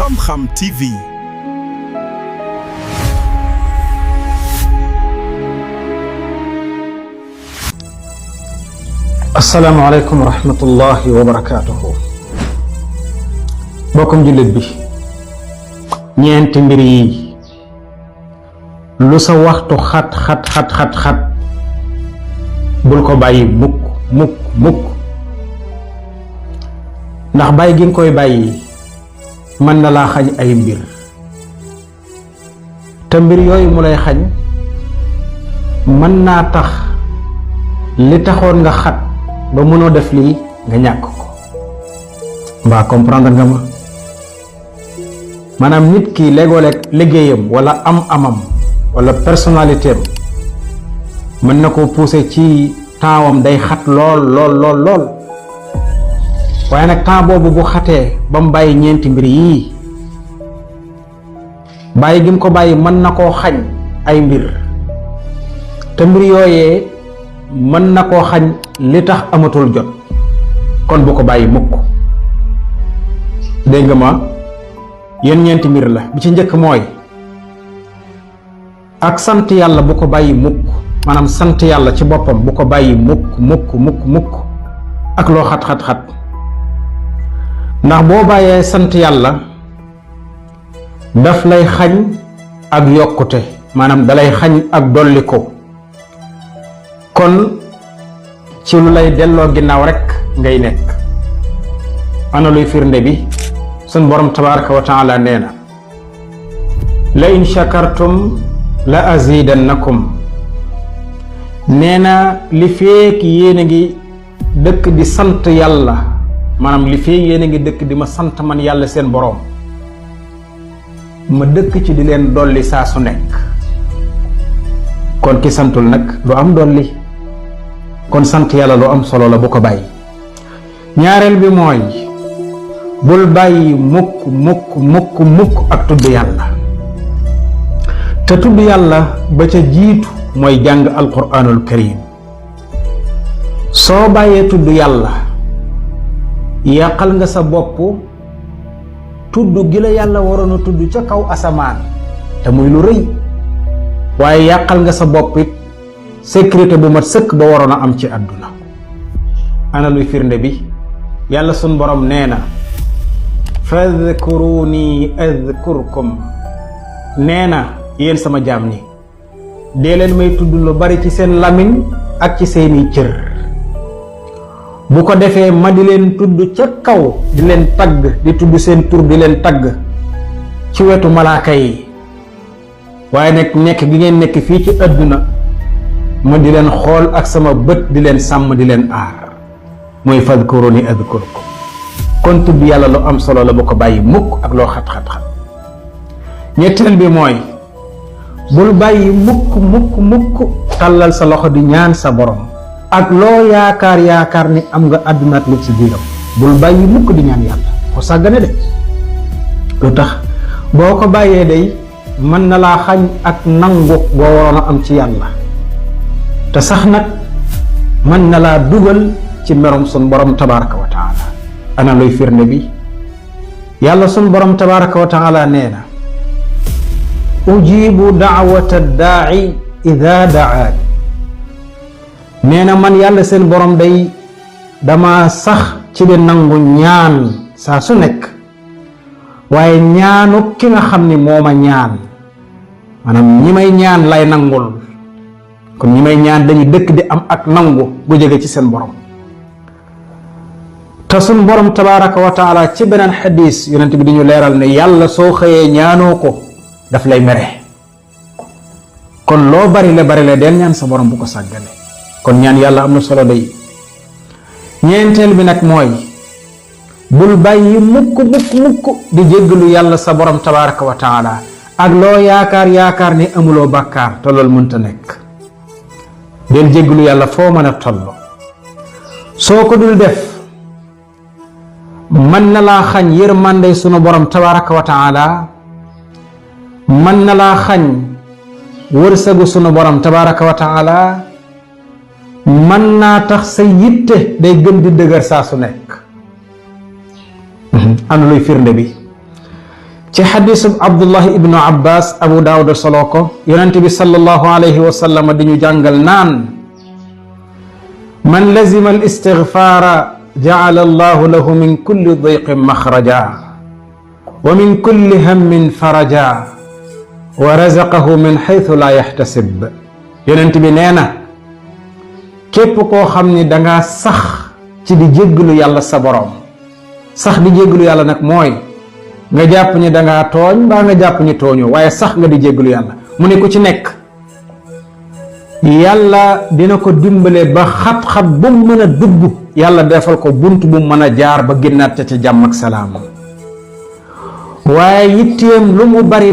Xam-Xam TV. asalaamaaleykum wa rahmatullahi wa barakaatuhu. bokkum jullit bi, ñeenti mbir yi lu sa waxtu xat bul ko bàyyi mukk ndax bàyyi gi nga koy bàyyi mën na laa xañ ay mbir, te mbir yooyu mu lay xañ mën naa tax li taxoon nga xat ba mënoo def lii nga ñàkk ko. mbaa comprendre nga ma? maanaam nit ki léegoo-leeg liggéeyam wala am-amam wala personnalité am mën na koo pousser ci tempsam day xat lool waaye nag temps boobu bu xatee ba mu bàyyi ñeenti mbir yii, bàyyi gi mu ko bàyyi mën na koo xañ ay mbir, te mbir yooyee mën na koo xañ li tax amatul jot. kon bu ko bàyyi mukk. dégg nga ma? yéen ñeenti mbir la. bi ci njëkk mooy ak sant yàlla bu ko bàyyi mukk. maanaam sant yàlla ci boppam bu ko bàyyi mukk ak loo xat ndax boo bàyyee sant yàlla daf lay xañ ak yokkute, maanaam dalay xañ ak dolli ko. kon ci lu lay delloo ginnaaw rekk ngay nekk. ana luy firnde bi? sun borom tabaraka wa taala nee na la in shakartum la azidannakum. nee na li feek yéen a ngi dëkk di sant yàlla, maanaam li feek yéen a ngi dëkk di ma sant man yàlla seen borom, ma dëkk ci di leen dolli saa su nekk. kon ki santul nag du am dolli. kon sant yàlla lu am solo la, bu ko bàyyi. ñaareel bi mooy bul bàyyi mukk ak tudd yàlla. te tudd yàlla ba ca jiitu mooy jàng alquranul karim. soo bàyyee tudd yàlla yàqal nga sa bopp tudd gi la yàlla waroon a tudd ca kaw asamaan te muy lu rëy, waaye yàqal nga sa bopp it sécurité bu mat sëkk ba waroon a am ci àdduna. ana luy firnde bi? yàlla sun borom nee na fadhkuruni adhkurkum. nee na yéen sama jaam ñi dee leen may tudd lu bari ci seen lamiñ ak ci seeni cër, bu ko defee ma di leen tudd ca kaw, di leen tagg, di tudd seen tur, di leen tagg ci wetu malaaka yi. waaye nag nekk gi ngeen nekk fii ci àdduna ma di leen xool ak sama bët, di leen sàmm, di leen aar. mooy fadkuruni adkurkum. kon tudd yàlla lu am solo la, bu ko bàyyi mukk ak loo xat. ñetteel bi mooy bul bàyyi mukk tàllal sa loxo di ñaan sa borom ak loo yaakaar ni am nga àdduna ak li ci biiram. bul bàyyi mukk di ñaan yàlla, ko sàggane de. lu tax? boo ko bàyyee day mën na laa xañ ak nangu boo waroon a am ci yàlla, te sax nag mën na laa dugal ci merum sun borom tabaraka wa taala. ana luy firnde bi? yàlla sun borom tabaraka wa taala nee na ujibu daawata daa'i ida da'aan. nee na man yàlla seen borom day dama sax ci di nangu ñaan saa su nekk, waaye ñaanu ki nga xam ni moo ma ñaan, maanaam ñi may ñaan lay nangul. kon ñi may ñaan dañuy dëkk di am ak nangu gu jóge ci seen borom. te sun borom tabaraka wa taala ci beneen xadis yonent bi di ñu leeral ne yàlla soo xëyee ñaanoo ko daf lay mere. kon loo bari la del ñaan sa borom bu ko sàggane. kon ñaan yàlla am na solo day. ñeenteel bi nag mooy bul bàyyi mukk di jéggalu yàlla sa borom tabaraka wa taala ak loo yaakaar ni amuloo bàkkaar, te loolu mënta nekk. del jéggalu yàlla foo mën a toll. soo ko dul def mën na laa xañ yërmande sunu borom tabaraka wa taala, mën na laa xañ wërsëgu sunu borom tabaraka wa taala, mën naa tax sa yitte day gën di dëgër saa su nekk. ana luy firnde bi? ci xadisu Abdullah ibnu Abbas Abu Daawud solo ko yonent bi sallallahu alayhi wa sallam di ñu jàngal naan man lazima al istigfaara jacala allahu lahu min kulli dayqin maxraja wa min kulli hammin faraja wa razaqahu min xaytu laa yaxtasib. yonent bi nee na képp koo xam ni dangaa sax ci di jéggalu yàlla sa boroom. sax di jéggalu yàlla nag mooy nga jàpp ni dangaa tooñ mbaa nga jàpp ni tooñoo waaye sax nga di jéggalu yàlla. mu ne ku ci nekk yàlla dina ko dimbale ba xat-xat bu mu mën a dugg yàlla defal ko bunt bu mu mën a jaar ba génnaat ca ci jàmm ak salaam. waaye yitteem lu mu bari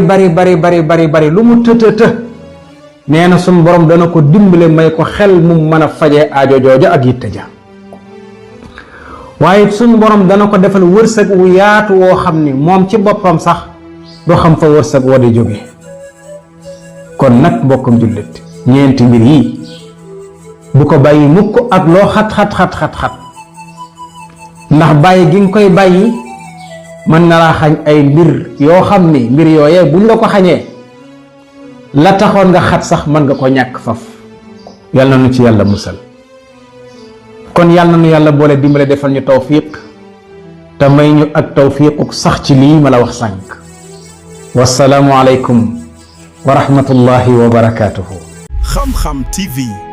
lu mu të nee na suñu borom dana ko dimbale may ko xel mu mën a faje aajo jooja ak yitte ja. waaye suñu borom dana ko defal wërsëg wu yaatu woo xam ni moom ci boppam sax doo xam fa wërsëg woo di jóge. kon nag mbokkam jullit ñeenti mbir yi bu ko bàyyi mukk ak loo xat ndax bàyyi gi nga koy bàyyi mën na laa xañ ay mbir yoo xam ni mbir yooyee buñ la ko xañee la taxoon nga xat sax mën nga ko ñàkk faf. yàlla na nu ci yàlla musal. kon yàlla na nu yàlla boole dimbale defal ñu tawfiq te may ñu ak tawfiquk sax ci lii ma la wax sànq. wasalaamu aleykum wa rahmatullahi wa barakaatuhu. Xam-Xam TV